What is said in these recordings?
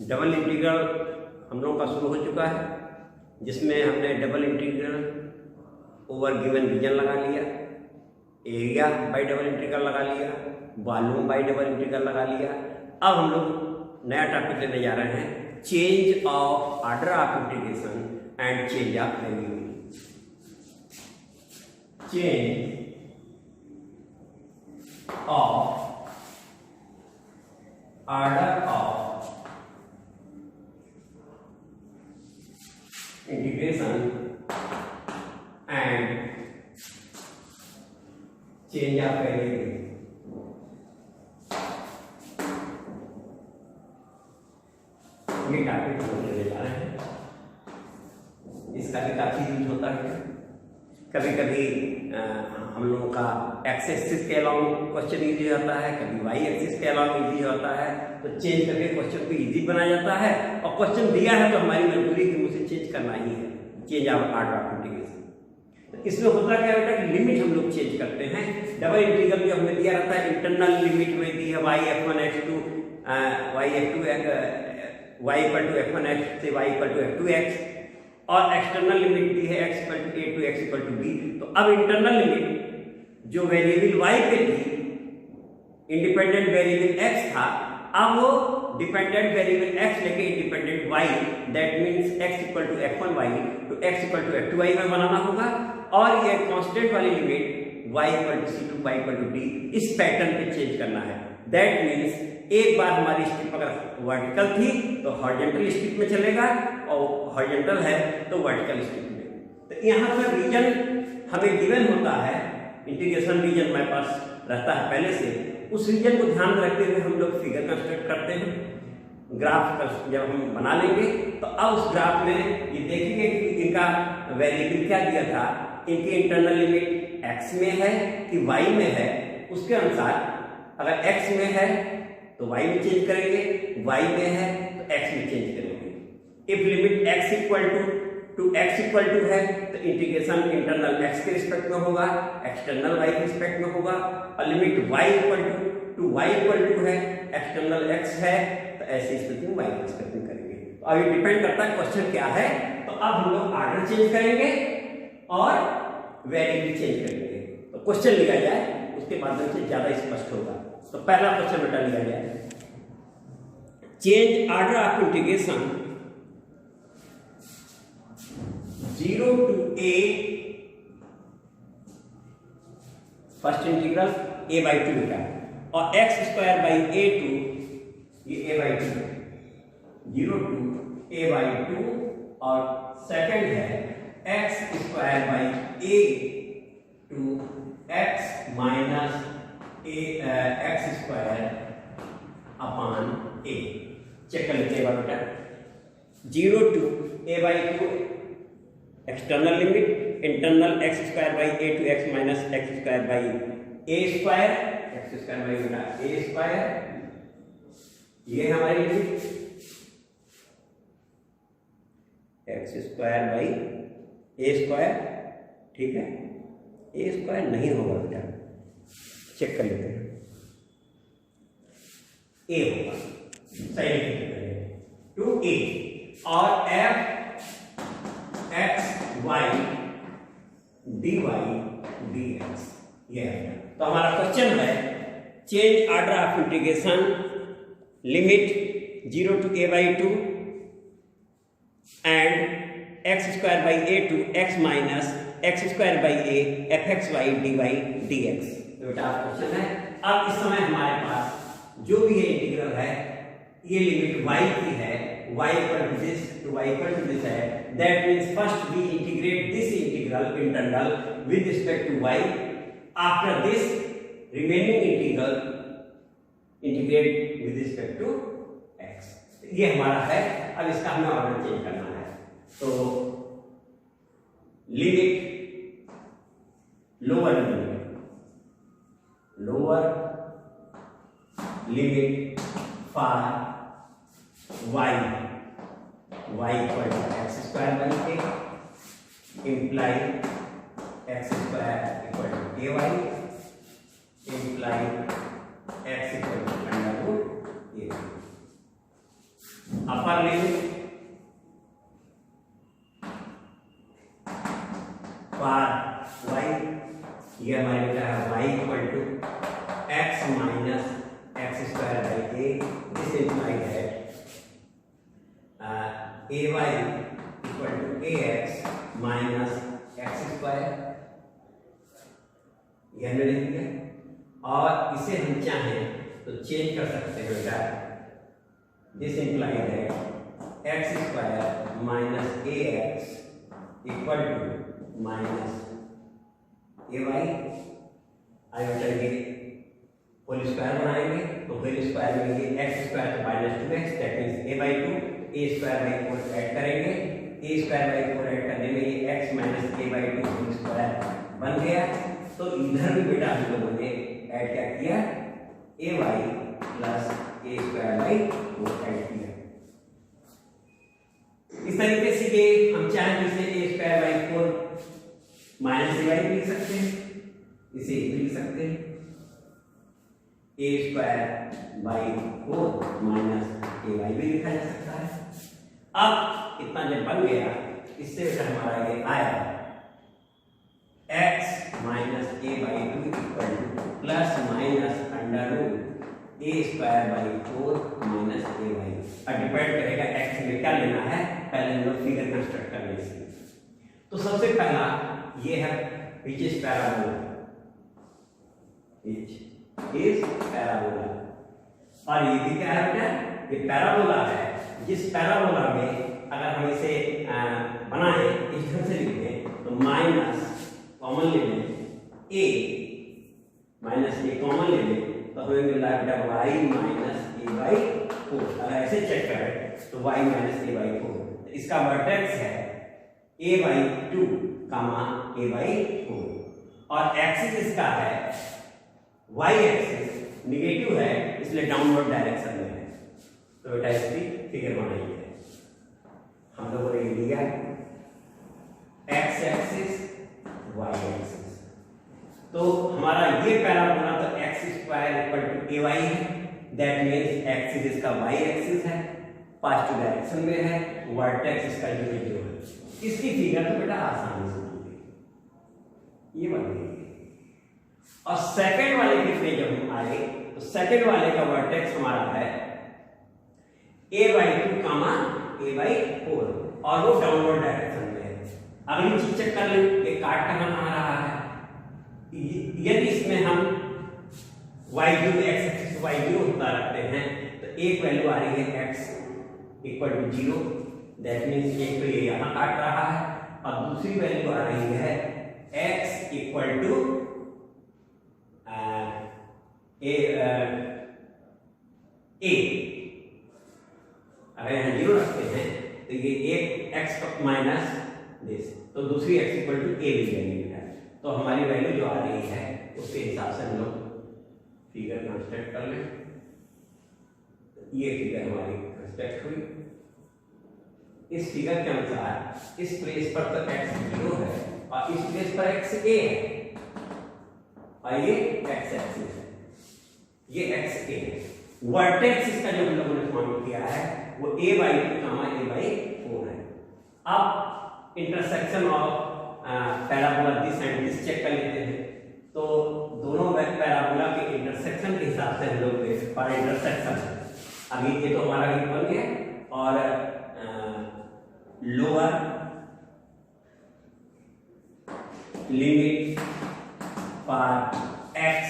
Double integral हम लोगों का शुरू हो चुका है, जिसमें हमने double integral over given region लगा लिया, एरिया बाय डबल इंटीग्रल लगा लिया, वॉल्यूम बाय डबल इंटीग्रल लगा लिया। अब हम लोग नया टॉपिक लेने जा रहे हैं, change of order of integration and change of value. Change of order of integration and change of value. ये टॉपिक हम लेने जा रहे हैं, इसका भी काफी यूज होता है। कभी कभी हम लोगों का एक्स एक्सिस के अलाउंग क्वेश्चन इजी होता है, कभी वाई एक्सिस के अलाउंग इजी होता है, तो चेंज करके क्वेश्चन को इजी बनाया जाता है। और क्वेश्चन दिया है तो हमारी मजबूरी कि मुझे चेंज करना ही है, change of order of integration. तो इसमें होता क्या बेटा कि लिमिट हम लोग चेंज करते हैं। डबल इंटीग्रल जो हमें दिया रहता है, इंटरनल लिमिट में दी है y f1 x2 y equal to f1 x से y equal to f2 x, और एक्सटर्नल लिमिट दी है x equal to a to x equal to b। तो अब इंटरनल लिमिट जो वेरिएबल y पे थी, इंडिपेंडेंट वेरिएबल x था, अब वो डिपेंडेंट वेरिएबल x लेके independent y, that means x equal to f1y to x equal to f2y में बनाना होगा। और ये कांस्टेंट वाली limit y equal to c to y equal to d इस पैटर्न पे चेंज करना है। दैट मींस एक बार हमारी स्ट्रिप अगर वर्टिकल थी तो हॉरिजॉन्टल स्ट्रिप में चलेगा, और हॉरिजॉन्टल है तो वर्टिकल स्ट्रिप में। तो यहाँ पर रीजन हमें गिवन होता है, इंटीग्रेशन रीजन हमारे पास रहता है पहले से। उस रीजन को ध्यान रखते हुए हम लोग फिगर कंस्ट्रक्ट करते हैं। ग्राफ जब हम बना लेंगे तो अब उस ग्राफ में ये देखेंगे कि इनका वेरिएबल क्या दिया था, इनकी इंटरनल लिमिट x में है कि y में है। उसके अनुसार अगर x में है तो y में चेंज करेंगे, y में है तो x में चेंज करेंगे। If limit x equal to x equal to है तो इंटीग्रेशन इंटरनल x के रिस्पेक्ट में होगा, एक्सटर्नल y के रिस्पेक्ट में होगा। और limit y equal to y equal to है, एक्सटर्नल x है, तो ऐसी स्थिति में y के रिस्पेक्ट में करेंगे। तो अब ये डिपेंड करता है क्वेश्चन क्या है। तो अब हम लोग ऑर्डर चेंज करेंगे और वेरिएबल चेंज करेंगे। तो क्वेश्चन लिया जाए, उसके माध्यम से ज्यादा स्पष्ट होगा। तो पहला क्वेश्चन बेटा लिया जाए, change order of integration 0 to a, first integral a/2 बेटा, और x square by a to, ये a/2 है, 0 टू a/2, और सेकंड है x square by a to x minus x square upon a। Check कर लेते हैं बेटा, 0 to a/2 external limit, internal x square by a to x minus x square by a square, x square by बेटा a square, ये हमारी limit x square by a square. ठीक है, a square नहीं होगा बेटा, चेक कर लेते हैं, a होगा, सही टू a, और f x y dy dx, ये है। तो हमारा क्वेश्चन है, change order of integration limit 0 to a/2 and x square by a to x minus x square by a fxy dy dx। तो बेटा क्वेश्चन है। अब इस समय हमारे पास जो भी ये इंटीग्रल है, ये लिमिट y की है, y equal to this to y equal to this है। That means first we integrate this integral internal with respect to y, after this remaining integral integrate with respect to x। ये हमारा है। अब इसका हमें order change करना है। तो limit lower limit for y equal to x square by a imply x square equal to ay imply x equal to under root a। Upper limit for y, ये हमारे क्या है y equal to x minus x square by a, this imply that ay equal to ax minus x square, यह हमने लिख दिया। और इसे हम चाहें तो चेंज कर सकते हैं बेटा, this imply that x square minus a x equal to minus a y. आई बेटा ये होल स्क्वायर बनाएंगे तो होल स्क्वायर में ये एक्स स्क्वायर तो minus 2x, that means A by 2, A square by 4 add करेंगे, ए स्क्वायर बाई 4 ऐड करने में ये x minus a by 2 whole square बन गया। तो इधर भी बेटा हम लोगों ने ऐड क्या किया, a y plus a square by 4 add किया। इस तरीके से ये हम चाहें इसे a square by 4 minus a y लिख सकते हैं, इसे लिख सकते हैं a square by 4 minus a y भी लिखा जा सकता है। अब इतना जब बन गया, इससे बेटा हमारा ये आया x minus a by 2 equal to plus minus under root a square by 4 minus a y. अब डिपेंड करेगा x में क्या लेना है, पहले हम लोग फिगर कंस्ट्रक्ट कर लेंगे। तो सबसे पहला ये है विच is parabola, which is parabola, और ये भी क्या है बेटा, ये पैराबोला है। जिस पैराबोला में अगर हम इसे बनाए इस ढंग से लिखें तो माइनस कॉमन ले लें a माइनस ए कॉमन ले लें तो हमें मिल रहा है बेटा y माइनस ए बाई 4। अगर ऐसे चेक करें तो y माइनस ए बाई 4, इसका वर्टेक्स है a by 2 comma a by 4, और एक्सिस इसका है y एक्सिस निगेटिव है इसलिए डाउनवर्ड डायरेक्शन में है। तो बेटा इसकी फिगर बनाइए, हम लोगों ने लिया x एक्सिस y एक्सिस। तो हमारा ये पैराबोला तो x square equal to a y है, दैट मीन्स एक्सिस इसका y एक्सिस है, पॉजिटिव डायरेक्शन में है, वर्टेक्स इसका निगेटिव है। इसकी फिगर तो बेटा आसानी से बन गई, ये बन गई। और सेकंड वाले केस में जब हम आए तो सेकंड वाले का वर्टेक्स हमारा है ए बाई 2 कामा ए बाई 4, और वो डाउनवर्ड डायरेक्शन में है। अगली चीज चेक कर लें, ये काट कहां आ रहा है। यदि इसमें हम y0 x एक्सिस y0 होता रखते हैं तो एक वैल्यू आ रही है x equal to 0, that means एक तो ये यहां काट रहा है, और दूसरी वैल्यू आ रही है x इक्वल टू a। अगर यहाँ 0 रखते हैं तो ये एक x माइनस दिस, तो दूसरी x इक्वल टू a भी वैल्यू है। तो हमारी वैल्यू जो आ रही है उसके हिसाब से हम लोग फिगर कंस्ट्रक्ट कर लें। ये फिगर हमारी कंस्ट्रक्ट हुई। इस फिगर के अनुसार इस प्लेस पर तो x 0 है और इस प्लेस पर x a है, और ये x एक्सिस है, ये x a है। वर्टेक्स इसका जो हम लोगों ने फॉर्म किया है वो a by 2 comma a by 4 है। अब intersection of parabola this and this check कर लेते हैं। तो दोनों पैराबोला के इंटरसेक्शन के हिसाब से हम लोग पर इंटरसेक्शन, अभी ये तो हमारा ही बन गया, और lower limit for x,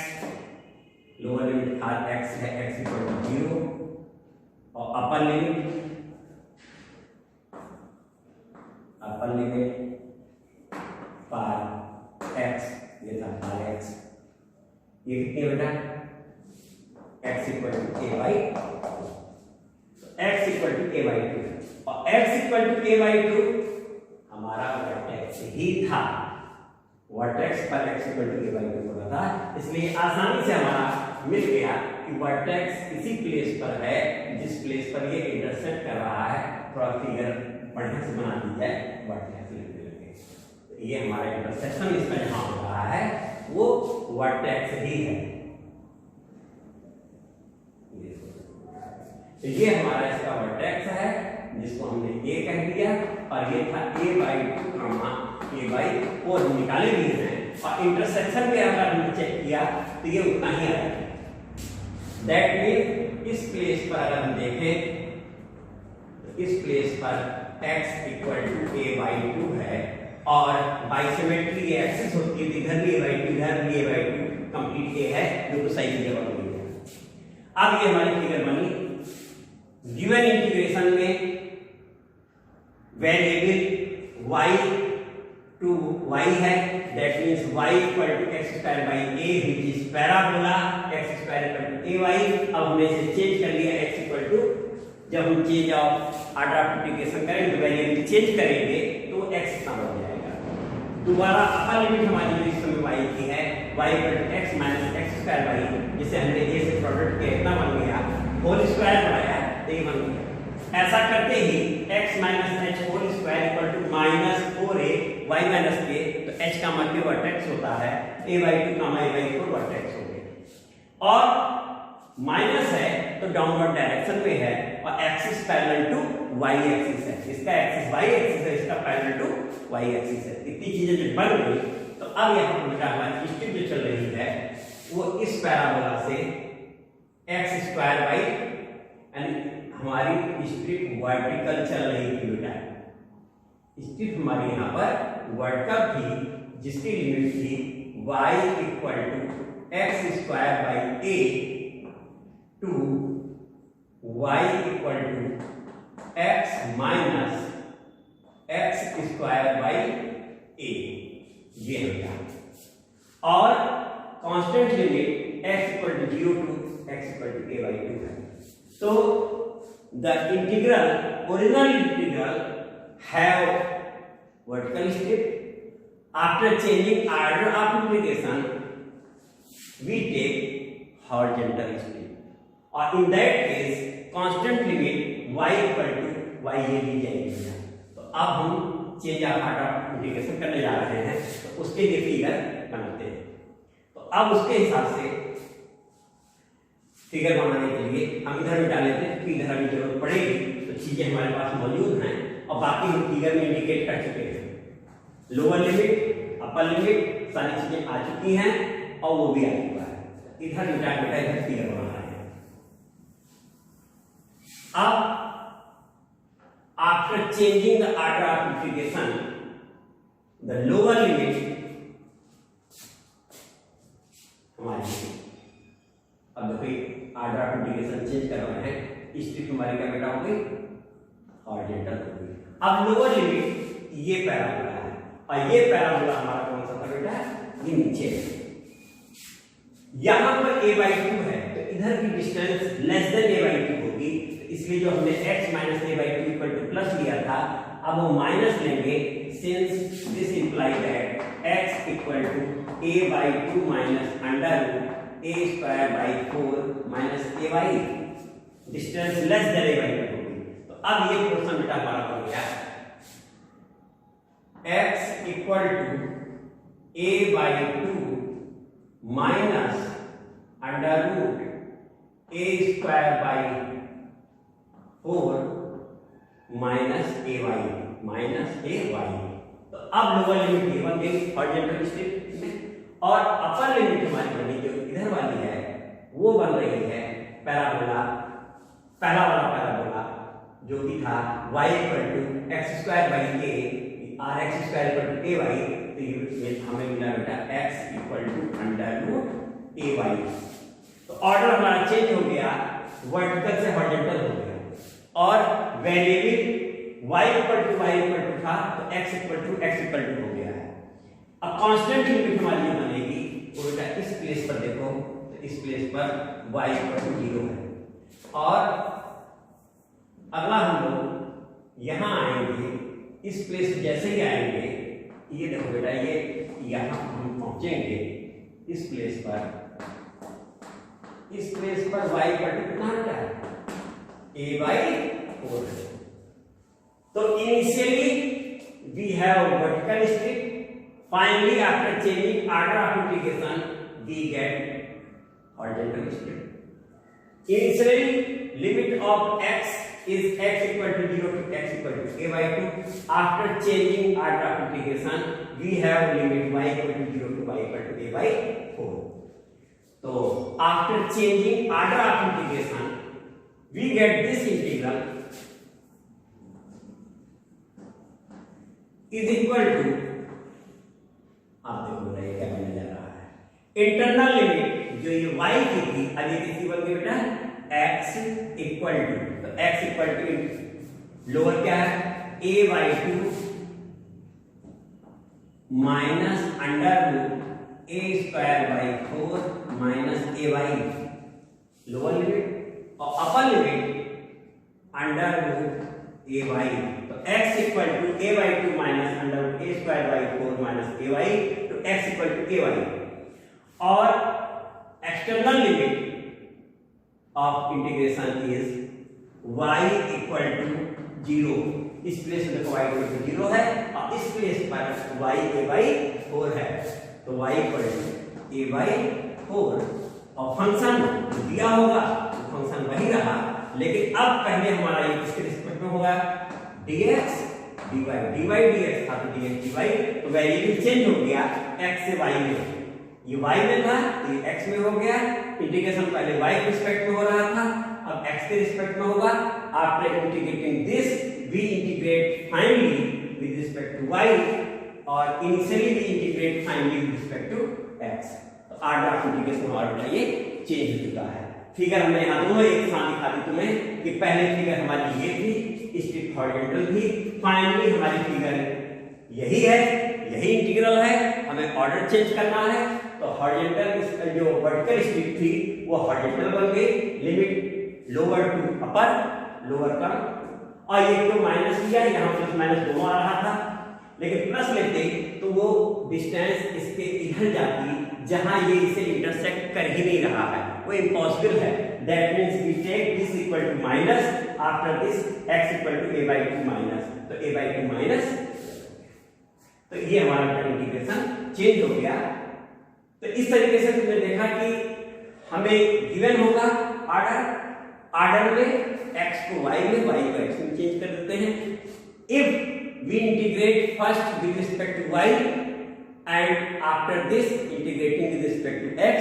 lower limit for x है x इक्वल टू 0, और अपर लिमिट फॉर x, ये था फॉर x, ये कितनी है बेटा x equal to a by, x equal to a by 2, और x equal to a by 2 हमारा वर्टेक्स ही था, वर्टेक्स पर x equal to a by 2 होता था, इसलिए आसानी से हमारा मिल गया कि वर्टेक्स इसी प्लेस पर है जिस प्लेस पर ये इंटरसेक्ट कर रहा है। थोड़ा फिगर बढ़िया से बना दी जाए, वर्टेक्स लिखने लगे, तो ये हमारा इंटरसेक्शन इसमें जहां हो रहा है वो वर्टेक्स ही है। तो ये हमारा इसका वर्टेक्स जिसको हमने a कह दिया, और ये था a/2 a/4 निकाले दिए हैं, और इंटरसेक्शन पे अगर हमने चेक किया तो ये उतना ही आ जाएगा। दैट मीन इस प्लेस पर अगर हम देखें तो इस प्लेस पर x = a/2 है, और बाइसिमेट्री ये एक्सिस होती है, इधर भी a/2 इधर भी a/2, कंप्लीट a है जो तो सही जगह बन गई है। अब ये हमारी फिगर बनी, गिवन इंटीग्रेशन में वेरिएबल y टू y है, that means y = x² a which is parabola x² = ay। अब हमने इसे चेंज कर लिया, x जब हम change of order of multiplication करेंगे तो वेरिएबल चेंज करेंगे तो x इतना बन जाएगा। दोबारा अपर लिमिट हमारी जो इस समय y की है, y = x - x²y, जिसे हमने a से प्रोडक्ट किया इतना बन गया, होल स्क्वायर बनाया तो ये बन गया। ऐसा करते ही x - h whole square = -4a y - k, तो h का मतलब वर्टेक्स होता है, a/2 a/4 वर्टेक्स हो गया, और माइनस है तो डाउनवर्ड डायरेक्शन में है, और axis parallel to y axis है, इसका एक्सिस y एक्सिस है, इसका पैरेलल टू y एक्सिस है। इतनी चीजें जब बन गई तो अब यहाँ पर बेटा हमारी स्ट्रिप जो चल रही है वो इस पैराबोला से x² यानी हमारी स्ट्रिप वर्टिकल चल रही थी बेटा, स्ट्रिप हमारी यहाँ पर वर्टिकल थी, जिसकी लिमिट थी y = x² to y = x - x² a, ये है, और constant limit x = 0 to x = a/2 है। तो the integral, original integral have vertical strip, after changing order of multiplication we take horizontal strip, और in that case constant limit y = y ये ली जाएगी। तो अब हम change of order of multiplication करने जा रहे हैं, तो उसके लिए फिगर बनाते हैं। तो अब उसके हिसाब से फिगर बनाने के लिए हम इधर भी डाल लेते हैं, इधर अभी जरूरत पड़ेगी तो चीजें हमारे पास मौजूद हैं, और बाकी हम फिगर में इंडिकेट कर चुके हैं। लोअर लिमिट, अपर लिमिट सारी चीजें आ चुकी हैं, और वो भी आ चुका है। इधर बेटा इधर फिगर बना रहे हैं। अब after changing the order of multiplication, the lower limit हमारी, अब देखो ऑर्डर ऑफ मल्टीप्लिकेशन चेंज कर रहे हैं, स्ट्रिप हमारी क्या बेटा हो गई, हॉरिजॉन्टल हो गई। अब लोअर लिमिट ये पैराबोला है, और ये पैराबोला हमारा कौन सा था बेटा, ये नीचे है। यहां पर a/2 है, तो इधर की डिस्टेंस लेस देन a/2 होगी, इसलिए जो हमने x - a/2 = प्लस लिया था, अब वो माइनस लेंगे, since this imply that x = a/2 - a²/4 - ay, distance less than a/2 होगी। तो अब ये क्वेश्चन बेटा हमारा बन गया, x = a/2 minus √a²/4 -ay। तो अब लोअर लिमिट ये बन गई हॉरिजॉन्टल स्ट्रिप में, और अपर लिमिट हमारी बनी जो इधर वाली है वो बन रही है पैराबोला, पहला वाला पैराबोला जो कि था y = x² और x² = ay, तो ये हमें मिला बेटा x = √ay। तो ऑर्डर हमारा चेंज हो गया, वर्टिकल से हॉरिजॉन्टल हो गया, और वेरिएबल y = था तो x = हो गया है। अब कांस्टेंट लिमिट हमारी बनेगी, वो बेटा इस प्लेस पर देखो, तो इस प्लेस पर y = 0 है, और अगला हम लोग यहां आएंगे, इस प्लेस जैसे ही आएंगे, ये देखो बेटा ये यहां हम पहुंचेंगे इस प्लेस पर y कितना है, a/4 है। तो initially we have vertical strip, finally after changing order of multiplication we get horizontal strip. Initially limit of x is x equal to 0 to x equal to a by 2. After changing order of integration, we have limit y equal to 0 to y equal to a by 4. So after changing order of integration, we get this integral is equal to, आप देखो रहे क्या बनने जा रहा है, internal limit जो ये y की थी अब ये किसकी बन गई बेटा, x इक्वल टू, तो x इक्वल टू लोअर क्या है a by 2 minus under root a square by 4 minus a by lower limit और upper limit under root a by, तो x equal to a by 2 minus under root a square by 4 minus a by, तो x equal to a by और external limit of integration is y equal to 0। इस place में देखो y equal to 0 है और इस place पर y a by 4 है, तो y equal to a by 4 और फंक्शन दिया होगा तो फंक्शन वही रहा, लेकिन अब पहले हमारा ये किसके रिस्पेक्ट में होगा, dx dy, dy dx था तो dx dy, तो वैल्यू चेंज हो गया x से y में, ये y में था तो ये x में हो गया, इंटीग्रेशन पहले y के रिस्पेक्ट में हो रहा था अब x के रिस्पेक्ट में होगा। After integrating this we integrate finally with respect to y और initially we integrate finally with respect to x, तो ऑर्डर ऑफ इंटीग्रेशन हमारा ये चेंज हो चुका है। फिगर हमने यहाँ दोनों एक साथ दिखा दी तुम्हें कि पहले फिगर हमारी ये थी स्ट्रिक्ट हॉरिजॉन्टल थी, फाइनली हमारी फिगर यही है, यही इंटीग्रल है, हमें ऑर्डर चेंज करना है, तो हॉरिजॉन्टल जो वर्टिकल स्ट्रिक्ट थी वो हॉरिजॉन्टल बन गई, limit lower to upper lower term, और ये तो माइनस लिया, यहाँ प्लस माइनस दोनों आ रहा था, लेकिन प्लस लेते तो वो डिस्टेंस इसके इधर जाती जहां ये इसे इंटरसेक्ट कर ही नहीं रहा है, वो इम्पॉसिबल है। That means we take this equal to minus, after this x equal to a by 2 minus, तो a बाई 2 माइनस, तो ये हमारा इंटीग्रेशन चेंज हो गया। तो इस तरीके से तुमने देखा कि हमें गिवन होगा ऑर्डर, ऑर्डर में x को y में, y को x में चेंज कर देते हैं। If we integrate first with respect to y and after this integrating with respect to x,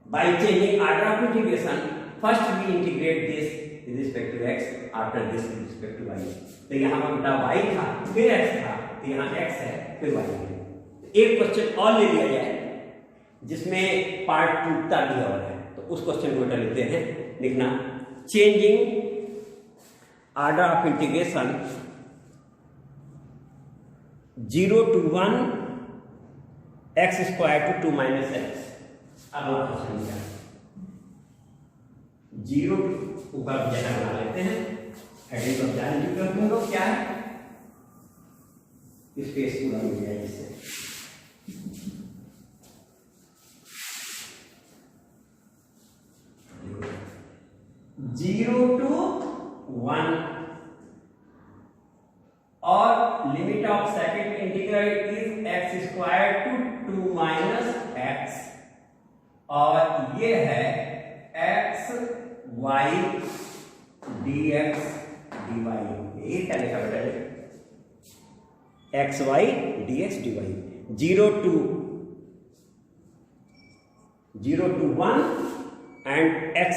by changing order of integration first we integrate this with respect to x, after this with respect to y। तो यहाँ पर बेटा y था फिर x था, तो यहाँ x है फिर y है। एक क्वेश्चन और ले लिया जाए जिसमें पार्ट टूटता भी और है, तो उस क्वेश्चन को लेते हैं, लिखना changing order of integration 0 to 1 x square to 2 minus x. अब क्वेश्चन क्या, 0 ऊपर जगह बना लेते हैं, हेडिंग तो जान चुके हो तुम लोग क्या है, स्पेस पूरा मिल गया इससे। 0 to 1 और limit of second integral is x square to 2 minus x, और ये है x y dx dy, ये क्या लिखा बेटा, x y dx dy। 0 to 1 and x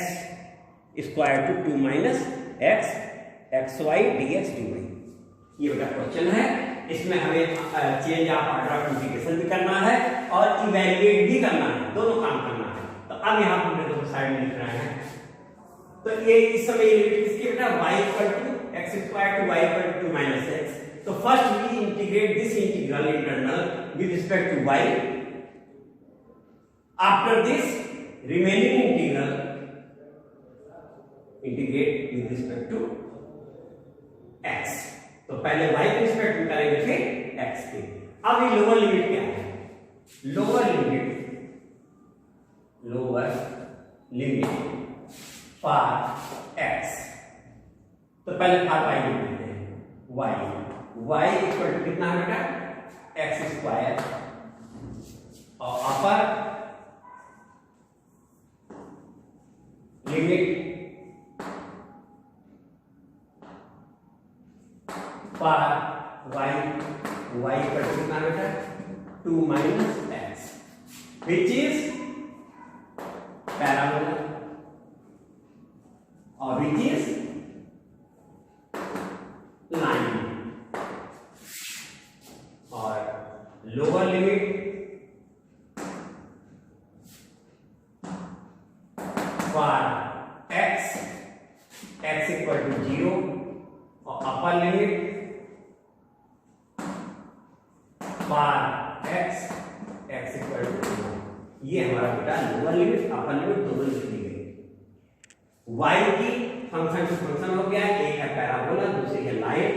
square to 2 minus x, x y dx dy, ये बेटा क्वेश्चन है। इसमें हमें change of order of integration भी करना है और इवैल्यूएट भी करना है, दोनों काम करना है। तो अब यहाँ पर हमने दोनों साइड में लिख रहे हैं, तो ये इस समय लिमिट किसकी बेटा, y equal to x square to y equal to 2 minus x। तो first we integrate this integral internal with respect to y, after this remaining integral integrate with respect to x। तो पहले y के respect में करेंगे फिर x के। अब ये लोअर लिमिट क्या है, लोअर लिमिट फॉर x, तो पहले फॉर y लिख लेते हैं, y इक्वल टू कितना है बेटा, x स्क्वायर और upper limit for y equal to कितना बेटा 2 minus x which is parabola और विच इज लाइन और lower limit for x equal to 0 और upper limit for x equal to 0। ये हमारा बेटा लोअर लिमिट अपर लिमिट दोनों लिख दी गई। y की फंक्शन टू फंक्शन हो गया, एक है पैराबोला दूसरी है लाइन,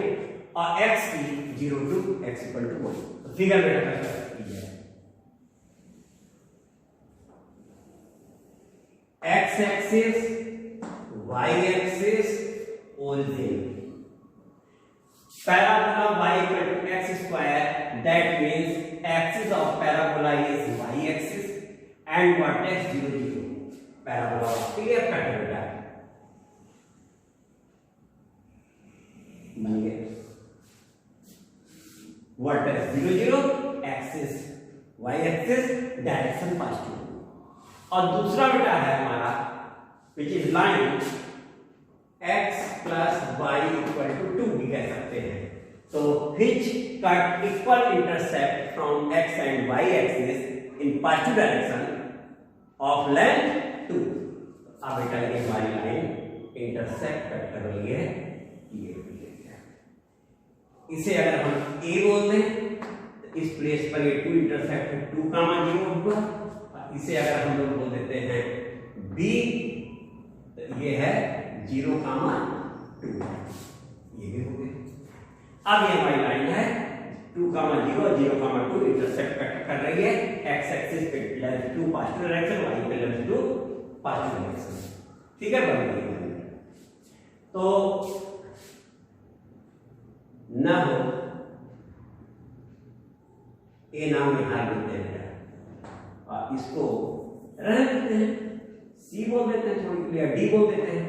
और x की 0 टू x इक्वल टू 1। तो फिगर बेटा कैसे कीजिए, x axis y axis origin parabola y equal to x square, that means axis of parabola is y axis and vertex 0 0 parabola clear cut बेटा बन गया vertex 0 0 axis y axis direction positive. और दूसरा बेटा है हमारा which is line x plus y equal to 2 भी कह सकते हैं। तो which cut equal intercept from x and y axis in positive direction of length 2। अब बेटा ये हमारी लाइन इंटरसेक्ट कर रही है, इसे अगर हम a बोल दें तो इस प्लेस पर ये 2 इंटरसेक्ट 2 कामा 0 होगा। इसे अगर हम लोग बोल देते हैं b तो ये है 0 कामा 2, ये भी हो गया। अब ये हमारी लाइन है 2 कामा 0 0 कामा 2 इंटरसेक्ट कर रही है, x एक्सिस पे लेंथ 2 पॉजिटिव डायरेक्शन, y पे लेंथ 2 पॉजिटिव डायरेक्शन, ठीक है बन गई। तो न हो ए नाम यहां लेते हैं और इसको रह देते हैं, सी बोल देते हैं, थोड़ी क्लियर डी बोल देते हैं,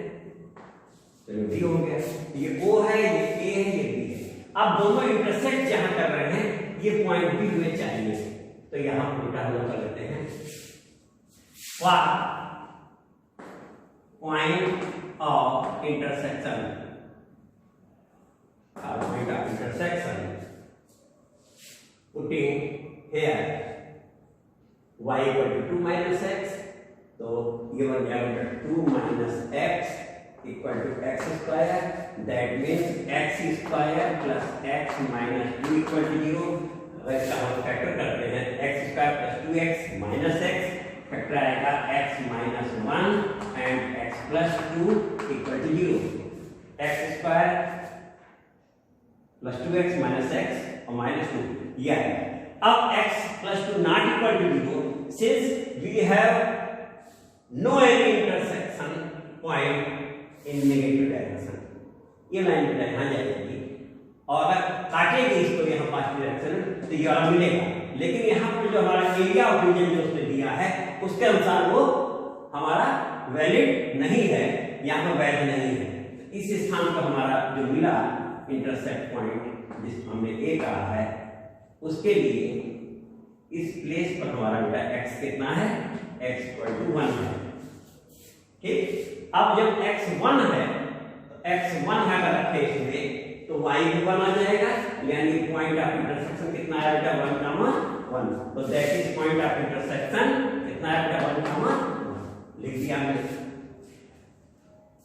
चलो डी हो गया। ये ओ है, ये ए है, ये बी है। अब दोनों इंटरसेक्ट जहां कर रहे हैं ये पॉइंट बी में चाहिए, तो यहां उल्टा हम लोग कर लेते हैं point of intersection, point of intersection putting here y equal to 2 minus x, तो ये बन जाएगा 2 minus x equal to x square, that means x square plus x minus 2 equal to 0। इसका हम फैक्टर करते हैं, x square plus 2x minus x, factor आएगा x minus 1 and x plus 2 equal to 0। x square plus 2x minus x और minus 2 ये आएगा। अब x plus 2 not equal to 0, since we have no any intersection point in negative direction, ये line बेटा यहां जाएगी और अगर काटेगी इसको यहां पॉजिटिव डायरेक्शन तो ये वाला मिलेगा, लेकिन यहां पर जो हमारा एरिया ऑफ रीजन जो उसने दिया है उसके अनुसार वो हमारा वैलिड नहीं है, यहां पर वैध नहीं है। इस स्थान पर हमारा जो मिला इंटरसेक्ट पॉइंट जिसको हमने ए कहा है, उसके लिए इस प्लेस पर हमारा बेटा x कितना है, x इक्वल टू 1 है, ठीक। अब जब x1 है तो x1 है अगर रखे इसमें तो y भी 1 आ जाएगा, यानी पॉइंट ऑफ इंटरसेक्शन कितना है बेटा 1 कामा 1, तो that is point of intersection कितना है बेटा 1 कामा 1 लिख दिया हमने।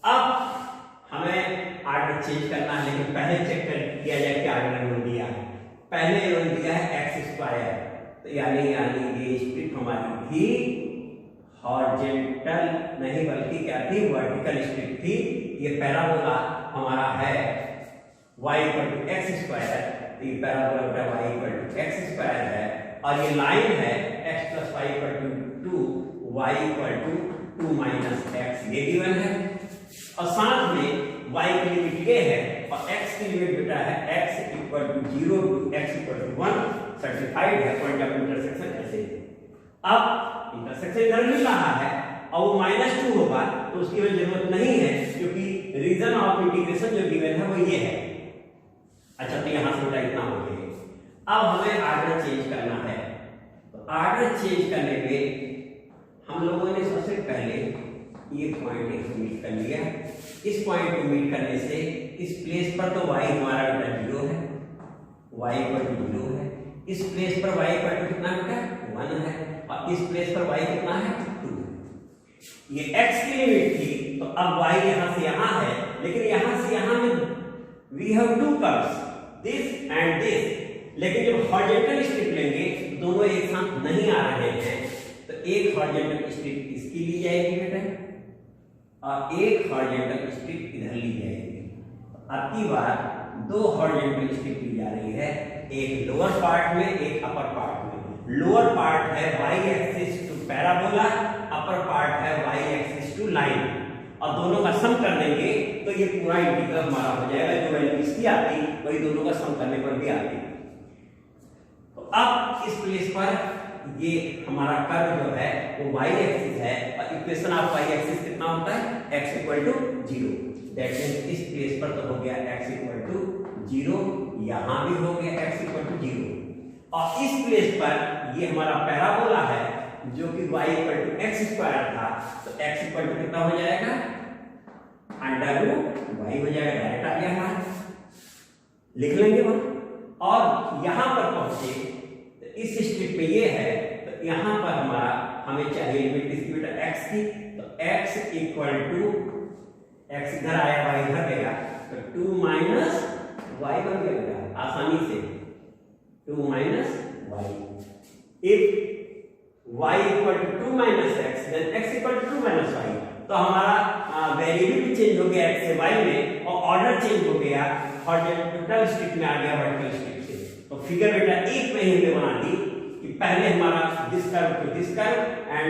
अब हमें आर्डर चेंज करना है, लेकिन पहले चेक कर किया जाए कि आर्डर इन्होंने दिया है। पहले इन्होंने दिया है x स्क्वायर, तो यानी ये स्ट्रिप हमारी थी हॉरिजॉन्टल नहीं बल्कि क्या थी, वर्टिकल स्ट्रिप थी। ये पैराबोला हमारा है y equal to x square, तो ये पैराबोला बेटा y equal to x square है, और ये लाइन है x plus y equal to 2, y equal to 2 minus x, ये गिवन है। और साथ में y की लिमिट ये है और x की लिमिट बेटा है x equal to 0 to x equal to 1, certified है पॉइंट ऑफ इंटरसेक्शन ऐसे। अब इंटरसेक्शन इधर मिल रहा है और वो -2 होगा तो उसकी हमें जरूरत नहीं है, क्योंकि रीजन ऑफ इंटीग्रेशन जो गिवन है वो ये है। अच्छा, तो यहाँ से बेटा इतना हो गया। अब हमें आर्डर चेंज करना है, तो आर्डर चेंज करने पे हम लोगों ने सबसे पहले ये पॉइंट एक मीट कर लिया। इस पॉइंट को मीट करने से इस प्लेस पर तो y हमारा बेटा 0 है, y इक्वल टू 0 है। इस प्लेस पर y इक्वल टू कितना बेटा 1 है, और इस प्लेस पर y कितना है 2 है। ये x की लिमिट थी, तो अब y यहाँ से यहाँ है, लेकिन यहाँ से यहाँ में we have two curves, this and this. लेकिन जब हॉरिजॉन्टल स्ट्रिप लेंगे दोनों एक साथ नहीं आ रहे हैं, तो एक हॉरिजॉन्टल स्ट्रिप इसकी ली जाएगी बेटा और एक हॉरिजॉन्टल स्ट्रिप इधर ली जाएगी। अब की बार दो हॉरिजॉन्टल स्ट्रिप ली जा रही है, एक लोअर पार्ट में एक अपर पार्ट में। लोअर पार्ट है y axis to parabola, upper part है y एक्सिस टू लाइन, और दोनों का सम कर देंगे तो ये पूरा इंटीग्रल हमारा हो जाएगा। जो वैल्यू इसकी आती वही दोनों का सम करने पर भी आती। तो अब इस प्लेस पर ये हमारा कर्व जो है वो y एक्सिस है, और इक्वेशन ऑफ y एक्सिस कितना होता है x equal to 0। That means इस प्लेस पर तो हो गया x इक्वल टू 0, यहां भी हो गया x इक्वल टू 0, और इस प्लेस पर ये हमारा पैराबोला है जो कि y equal to x square था, तो x इक्वल टू कितना हो जाएगा अंडर रूट y हो जाएगा। डायरेक्ट आ गया हमारा, लिख लेंगे वहां। और यहां पर पहुंचे इस स्ट्रिप पे ये है, तो यहाँ पर हमारा हमें चाहिए लिमिट इसकी बेटा x की, तो x इक्वल टू x इधर आया y इधर गया, तो 2 माइनस y बन गया बेटा आसानी से 2 minus y। If y equal to 2 minus x then x equal to 2 minus y, तो हमारा वेरिएबल चेंज हो गया x से y में, और ऑर्डर चेंज हो गया हॉरिजॉन्टल स्ट्रिप में आ गया वर्टिकल स्ट्रिप से। तो फिगर बेटा एक में ही बना दी कि पहले हमारा this curve to this curve and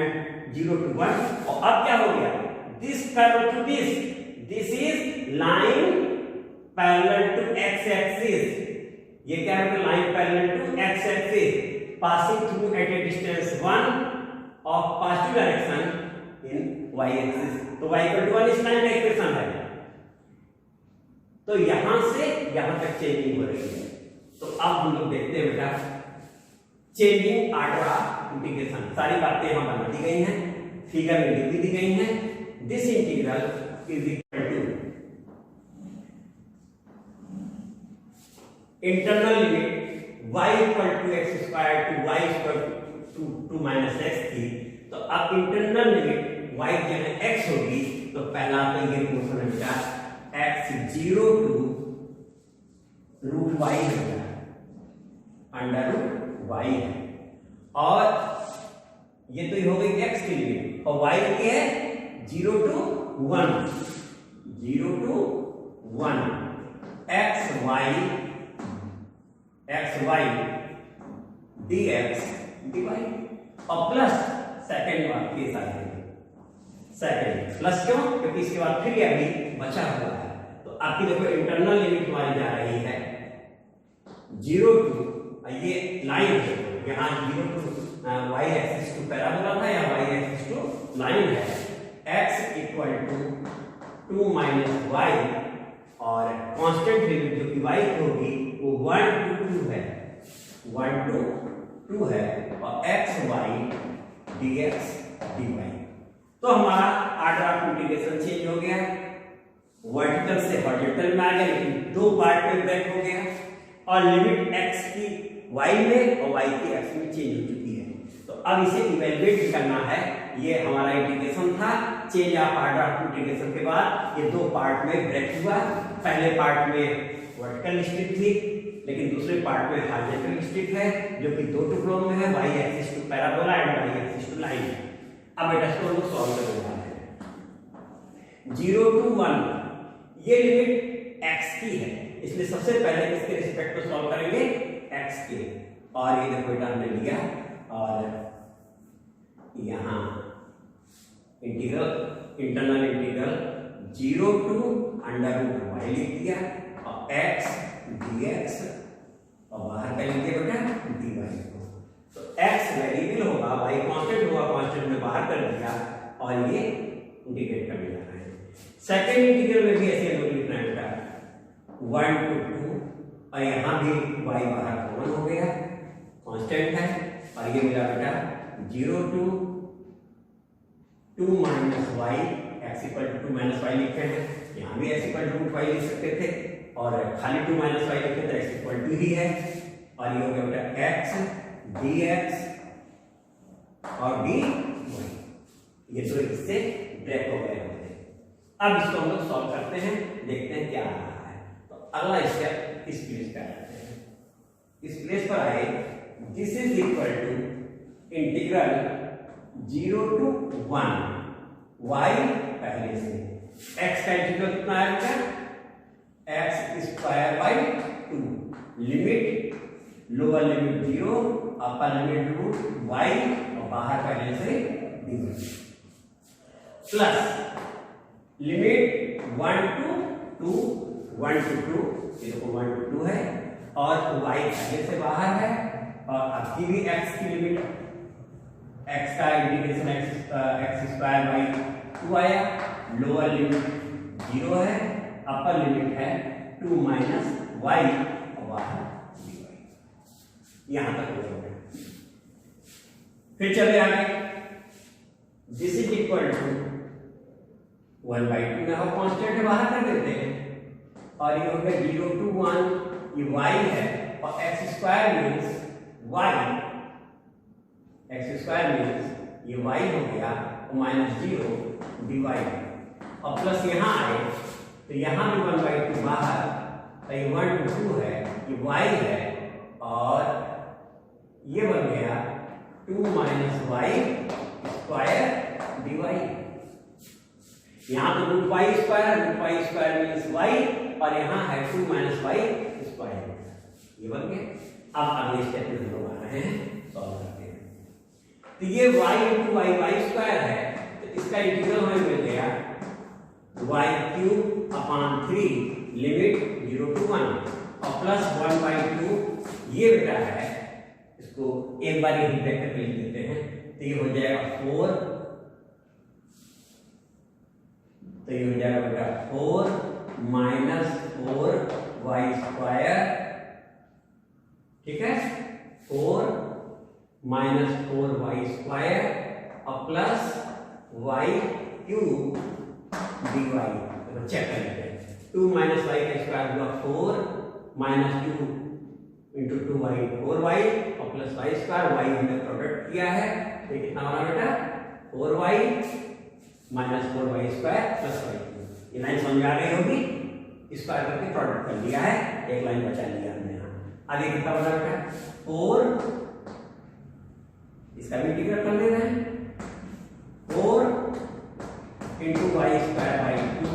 0 to 1, और अब क्या हो गया this curve to this is line parallel to x axis. ये क्या है line parallel to x axis passing through at a distance 1 of positive direction in y axis. तो y equal to 1 इस लाइन का इक्वेशन है, तो यहां से यहां तक चेंजिंग हो रही है। तो अब हम लोग देखते हैं बेटा चेंजिंग ऑर्डर ऑफ इंटीग्रेशन। सारी बातें यहां बना दी गई हैं, फिगर में लिख दी गई हैं। This integral is equal to internal limit y equal to x square to y equal to 2 minus x थी, तो अब इंटरनल लिमिट y की जगह x होगी, तो पहला तो ये पोर्शन है बेटा x 0 टू रूट y है अंडर रूट y है, और ये तो हो गई x की लिमिट, और y की है 0 to 1, 0 to 1 x y dx dy, और प्लस सेकेंड बात केस आ जाएगी। सेकेंड प्लस क्यों, क्योंकि इसके बाद फिर ये अभी बचा हुआ है। तो आपकी देखो इंटरनल लिमिट हमारी जा रही है 0 टू, ये लाइन है यहाँ 0 to y axis to parabola था, या y एक्सिस टू लाइन है, x equal to 2 minus y, और कांस्टेंट लिमिट जो कि y की होगी वो 1 टू 2 है, 1 टू 2 है, और x y dx dy। तो हमारा ऑर्डर ऑफ इंटीग्रेशन चेंज हो गया, वर्टिकल से हॉरिजॉन्टल में आ गया, लेकिन दो पार्ट में ब्रेक हो गया, और लिमिट x की y में और y की x में चेंज हो चुकी है। तो अब इसे इवैल्यूएट करना है। ये हमारा इंटीग्रेशन था, change of order of integration के बाद ये दो पार्ट में ब्रेक हुआ। पहले पार्ट में वर्टिकल स्ट्रिप थी, लेकिन दूसरे पार्ट में हॉरिजॉन्टल स्ट्रिप है जो कि दो टुकड़ों में है, y axis to parabola and y axis to line. अब बेटा इसको हम सॉल्व करने वाले हैं। 0 टू 1 ये लिमिट x की है, इसलिए सबसे पहले इसके रिस्पेक्ट में सॉल्व करेंगे x के, और ये देखो बेटा हमने लिया, और यहां integral internal integral 0 to under root y लिख दिया, और x dx, और बाहर क्या लिख दिया बेटा dy। तो x वेरिएबल होगा, y कांस्टेंट होगा, कांस्टेंट में बाहर कर दिया, और ये इंटीग्रेट करने जा रहे हैं। सेकंड इंटीग्रल में भी ऐसे हम लोग लिखना है बेटा 1 टू 2 और यहाँ भी y बाहर कॉमन हो गया, कांस्टेंट है, और ये मिला बेटा 0 to 2 minus y, x equal to 2 minus y लिखे हैं, यहाँ भी एक्स इक्वल टू वाई लिख सकते थे, और खाली 2 माइनस वाई लिखे तो एक्स इक्वल टू ही है, और ये हो गया बेटा एक्स डी एक्स और डी वाई, ये तो इससे ब्रेक हो गए होते हैं। अब इसको हम लोग सॉल्व करते हैं, देखते हैं क्या आ रहा है। तो अगला स्टेप इस प्लेस पे आते हैं, इस प्लेस पर आए, this is equal to integral 0 to 1 y पहले से, x का इंटीग्रल कितना आएगा, x square by 2, limit lower limit 0, upper limit root y, और बाहर पहले से dy, plus limit 1 to 2, 1 to 2, ये देखो 1 to 2 है, और y पहले से बाहर है, और अभी भी x की लिमिट, x का इंटीग्रेशन x स्क्वायर बाई 2 आया, लोअर लिमिट 0 है, अपर लिमिट है 2 माइनस y, और बाहर dy, यहां तक हो गया। फिर चले आगे, दिस इज इक्वल टू 1/2 में हम कांस्टेंट है बाहर कर देते हैं, और ये हो गया 0 to 1, ये y है, और x square means y, x square means ये y हो गया, और माइनस 0 dy, और प्लस यहाँ आए तो यहाँ भी 1/2 बाहर, तो ये 1 to 2 है, ये y है, और ये बन गया 2 माइनस y स्क्वायर dy, यहाँ तो root y square means y, और यहाँ है 2 माइनस y स्क्वायर, ये बन गया। अब अगले स्टेप में हम लोग आ रहे हैं, सॉल्व करते हैं। तो ये y इंटू वाई स्क्वायर है, तो इसका इंटीग्रल हमें मिल गया y cube upon 3 limit 0 to 1, और प्लस 1/2, ये बेटा है, इसको एक बार ही ब्रैकेट करके लिख देते हैं, तो ये हो जाएगा 4, तो ये हो जाएगा बेटा 4 माइनस 4y स्क्वायर, ठीक है, 4 माइनस 4y स्क्वायर, और प्लस y क्यूब dy, तो चेक कर लेते हैं, 2 माइनस y का स्क्वायर हुआ 4 माइनस 2 इंटू 2y 4y, और प्लस y स्क्वायर, y हमने प्रोडक्ट किया है, तो कितना बना बेटा 4y minus 4y square plus y, ये लाइन समझ आ रही होगी, स्क्वायर करके प्रोडक्ट कर लिया है, एक लाइन बचा लिया हमने यहाँ। आगे कितना बना बेटा 4, इसका भी इंटीग्रेट कर लेना है, 4 into y square by 2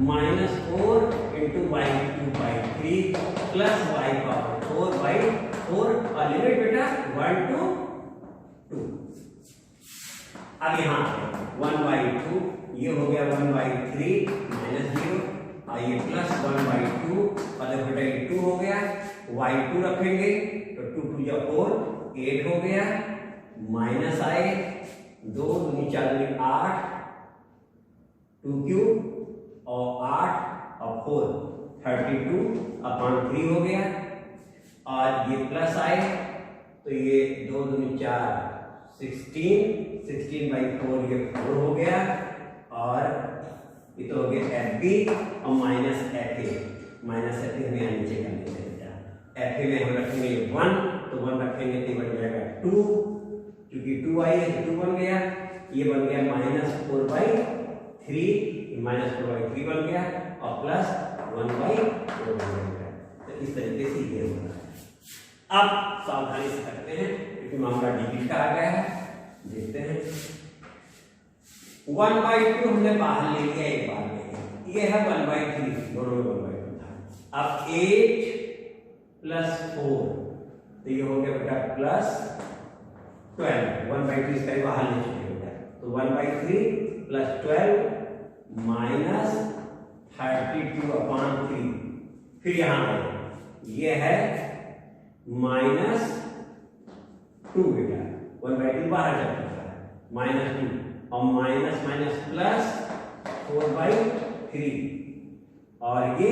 minus 4 into y cube by 3 plus y power 4 by 4, और लिमिट बेटा 1 to 2। अब यहाँ 1/2, ये हो गया 1/3 माइनस 0, और ये प्लस 1/2, और देखो बेटा ये 2 हो गया, y2 रखेंगे तो 2 2 या 4, 8 हो गया, माइनस आए 2 दूनी 4 दूनी 8, 2 क्यूब और 8 और 4 32 अपॉन 3 हो गया, और ये प्लस आए तो ये 2 दूनी 4 16/4 ये 4 हो गया, और ये तो हो गया FB, और माइनस FA हमें यहाँ नीचे कर लेते हैं बेटा, FA में हम रखेंगे 1, तो 1 रखेंगे तो बन जाएगा 2, क्योंकि 2 आई है तो 2 बन गया, ये बन गया माइनस 4/3, माइनस 4/3 बन गया, और प्लस 1/4 बन गया। तो इस तरीके से ये हो रहा है। अब सावधानी से करते हैं, क्योंकि मामला डिग्री का आ गया है, देखते हैं। 1/2 हमने बाहर ले लिया एक बार में, ये है 1/3, दोनों में 1/2 था। अब 8 प्लस 4, तो ये हो गया बेटा प्लस 12, 1/2 इसका बाहर ले चुके बेटा, तो 1/3 प्लस 12 माइनस 32/3, फिर यहाँ ये है माइनस 2 बेटा, 1/2 बाहर जा चुका है, माइनस 2, और माइनस माइनस प्लस 4/3, और ये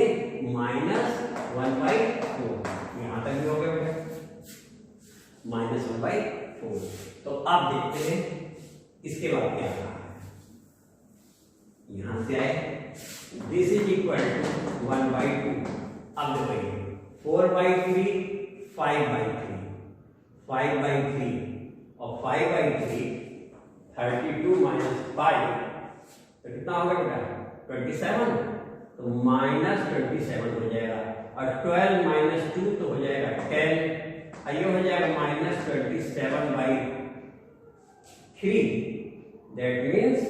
माइनस 1/4, अब देखते हैं इसके बाद क्या रहा है। यहां से आए, दिस इज इक्वल टू 1/2। अब देखिए 4/3 5/3, 5/3 और 5/3 32 माइनस 5 तो कितना होगा बेटा 27, तो -27 हो जाएगा, और 12 माइनस 2 तो हो जाएगा 10, ये हो जाएगा -27/3, दैट मीन्स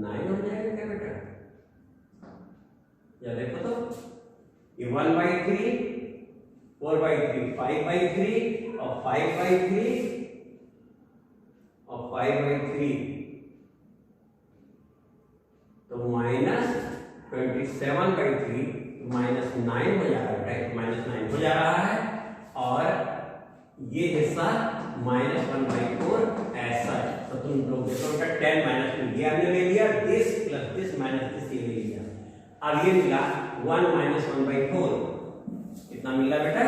9 हो जाएगा क्या बेटा। या देखो तो ये 1/3 4/3 5/3 और 5/3 और 5/3 तो -27/3 -9 हो जा रहा है, -9 हो जा रहा है, और ये हिस्सा -1/4 ऐसा। तो तुम लोग देखो 10 - 2 ये हमने ले लिया, this plus this minus this ये ले लिया। अब ये मिला 1 - 1/4, कितना मिला बेटा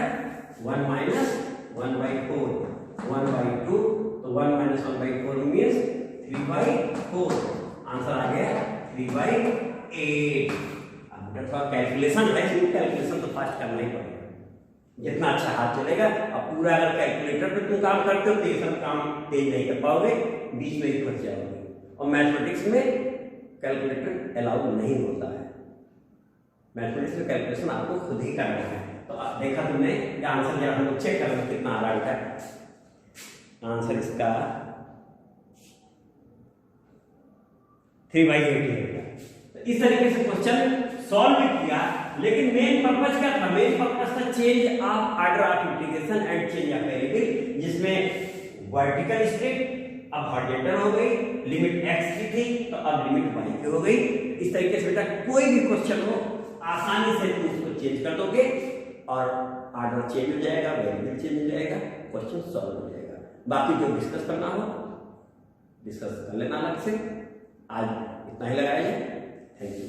1 - 1/4, 1/2, तो 1 - 1/4 मीन्स 3/4। आंसर आ गया 3/8। अब बेटा थोड़ा कैलकुलेशन है, कैलकुलेशन तो फास्ट करना ही पड़ेगा, जितना अच्छा हाथ चलेगा। अब पूरा अगर कैलकुलेटर पे तुम काम करते हो तो ये सब काम तेज नहीं कर पाओगे, बीच में ही फंस जाओगे। और मैथमेटिक्स में कैलकुलेटर अलाउ नहीं होता है, मैथमेटिक्स में कैलकुलेशन आपको खुद ही करना है। तो देखा तुमने क्या आंसर, जरा हम लोग चेक कर लो कितना आ रहा है आंसर इसका 3/8 है। तो इस तरीके से क्वेश्चन सॉल्व भी किया, लेकिन मेन पर्पस क्या था, मेन पर्पस था change of order of integration and change of variable, जिसमें वर्टिकल स्ट्रिप अब हॉरिजॉन्टल हो गई, लिमिट x की थी तो अब लिमिट y की हो गई। इस तरीके से बेटा कोई भी क्वेश्चन हो आसानी से तुम उसको चेंज कर दोगे और ऑर्डर चेंज हो जाएगा, वेरिएबल चेंज हो जाएगा, क्वेश्चन सॉल्व हो जाएगा। बाकी जो डिस्कस करना हो डिस्कस कर लेना अलग से। आज इतना ही लगाया जाए। Thank you.